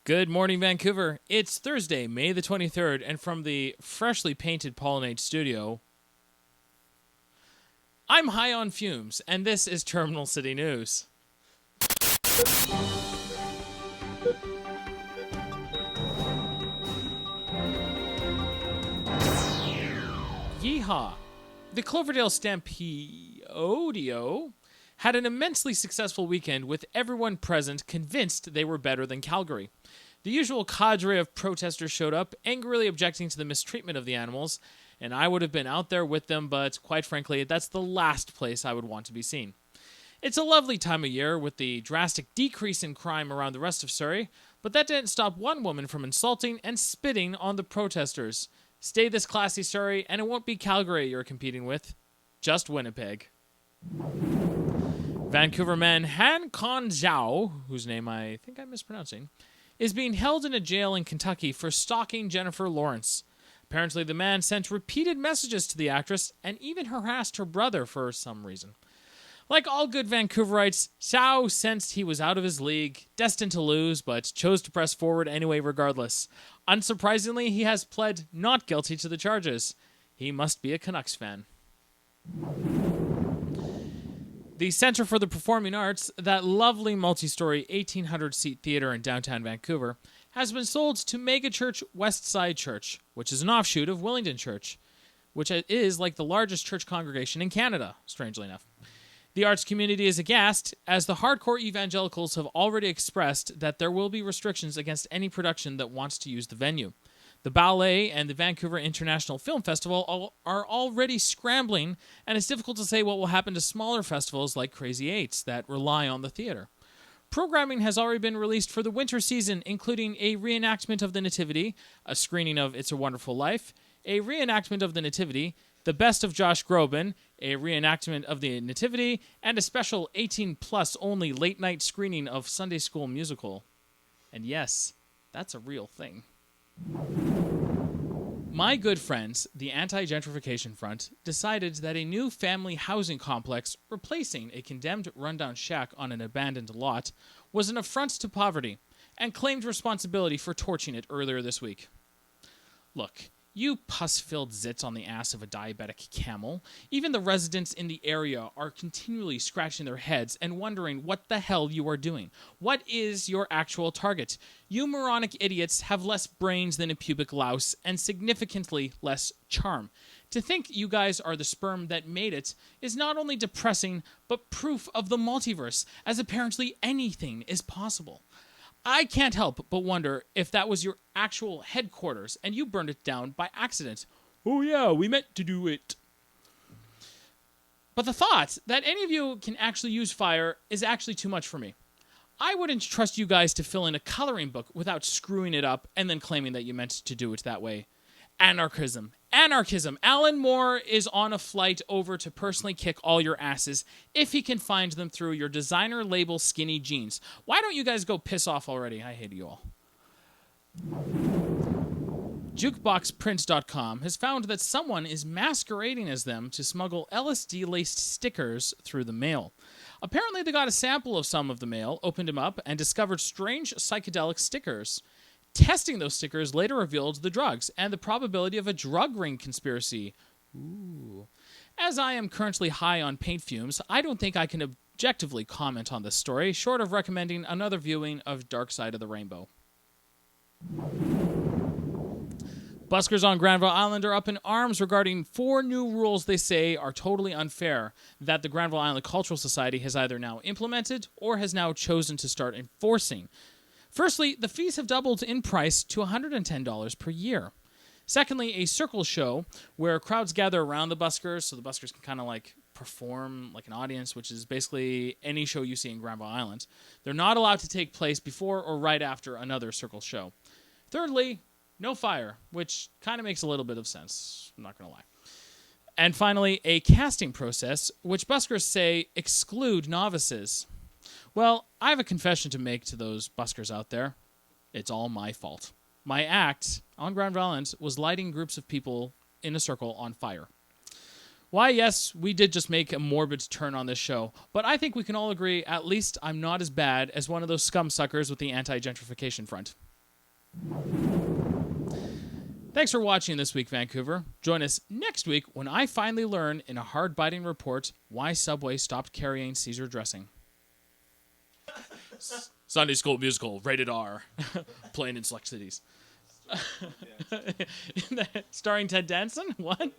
Good morning, Vancouver. It's Thursday, May the 23rd, and from the freshly painted Pollinate studio, I'm high on fumes, and this is Terminal City News. Yeehaw! The Cloverdale Stampede had an immensely successful weekend with everyone present convinced they were better than Calgary. The usual cadre of protesters showed up, angrily objecting to the mistreatment of the animals, and I would have been out there with them, but quite frankly, that's the last place I would want to be seen. It's a lovely time of year with the drastic decrease in crime around the rest of Surrey, but that didn't stop one woman from insulting and spitting on the protesters. Stay this classy, Surrey, and it won't be Calgary you're competing with, just Winnipeg. Vancouver man Han Con Zhao, whose name I think I'm mispronouncing, is being held in a jail in Kentucky for stalking Jennifer Lawrence. Apparently, the man sent repeated messages to the actress and even harassed her brother for some reason. Like all good Vancouverites, Zhao sensed he was out of his league, destined to lose, but chose to press forward anyway regardless. Unsurprisingly, he has pled not guilty to the charges. He must be a Canucks fan. The Centre for the Performing Arts, that lovely multi-story 1,800-seat theatre in downtown Vancouver, has been sold to megachurch Westside Church, which is an offshoot of Willingdon Church, which is like the largest church congregation in Canada, strangely enough. The arts community is aghast, as the hardcore evangelicals have already expressed that there will be restrictions against any production that wants to use the venue. The ballet and the Vancouver International Film Festival are already scrambling, and it's difficult to say what will happen to smaller festivals like Crazy Eights that rely on the theater. Programming has already been released for the winter season, including a reenactment of the Nativity, a screening of It's a Wonderful Life, a reenactment of the Nativity, The Best of Josh Groban, a reenactment of the Nativity, and a special 18-plus only late-night screening of Sunday School Musical. And yes, that's a real thing. My good friends, the Anti-Gentrification Front, decided that a new family housing complex replacing a condemned rundown shack on an abandoned lot was an affront to poverty, and claimed responsibility for torching it earlier this week. Look, you pus-filled zits on the ass of a diabetic camel. Even the residents in the area are continually scratching their heads and wondering what the hell you are doing. What is your actual target? You moronic idiots have less brains than a pubic louse and significantly less charm. To think you guys are the sperm that made it is not only depressing, but proof of the multiverse, as apparently anything is possible. I can't help but wonder if that was your actual headquarters and you burned it down by accident. Oh yeah, we meant to do it. But the thought that any of you can actually use fire is actually too much for me. I wouldn't trust you guys to fill in a coloring book without screwing it up and then claiming that you meant to do it that way. Anarchism. Alan Moore is on a flight over to personally kick all your asses if he can find them through your designer label skinny jeans. Why don't you guys go piss off already? I hate you all. JukeboxPrints.com has found that someone is masquerading as them to smuggle LSD-laced stickers through the mail. Apparently they got a sample of some of the mail, opened them up, and discovered strange psychedelic stickers. Testing those stickers later revealed the drugs and the probability of a drug ring conspiracy. Ooh. As I am currently high on paint fumes, I don't think I can objectively comment on this story, short of recommending another viewing of Dark Side of the Rainbow. Buskers on Granville Island are up in arms regarding 4 new rules they say are totally unfair that the Granville Island Cultural Society has either now implemented or has now chosen to start enforcing. Firstly, the fees have doubled in price to $110 per year. Secondly, a circle show where crowds gather around the buskers, so the buskers can kind of like perform like an audience, which is basically any show you see in Granville Island. They're not allowed to take place before or right after another circle show. Thirdly, no fire, which kind of makes a little bit of sense. I'm not going to lie. And finally, a casting process, which buskers say exclude novices. Well, I have a confession to make to those buskers out there. It's all my fault. My act on Grand Island was lighting groups of people in a circle on fire. Why, yes, we did just make a morbid turn on this show, but I think we can all agree at least I'm not as bad as one of those scum suckers with the Anti-Gentrification Front. Thanks for watching this week, Vancouver. Join us next week when I finally learn in a hard-biting report why Subway stopped carrying Caesar dressing. Sunday School Musical, rated R, playing in select cities. Starring Ted Danson? What?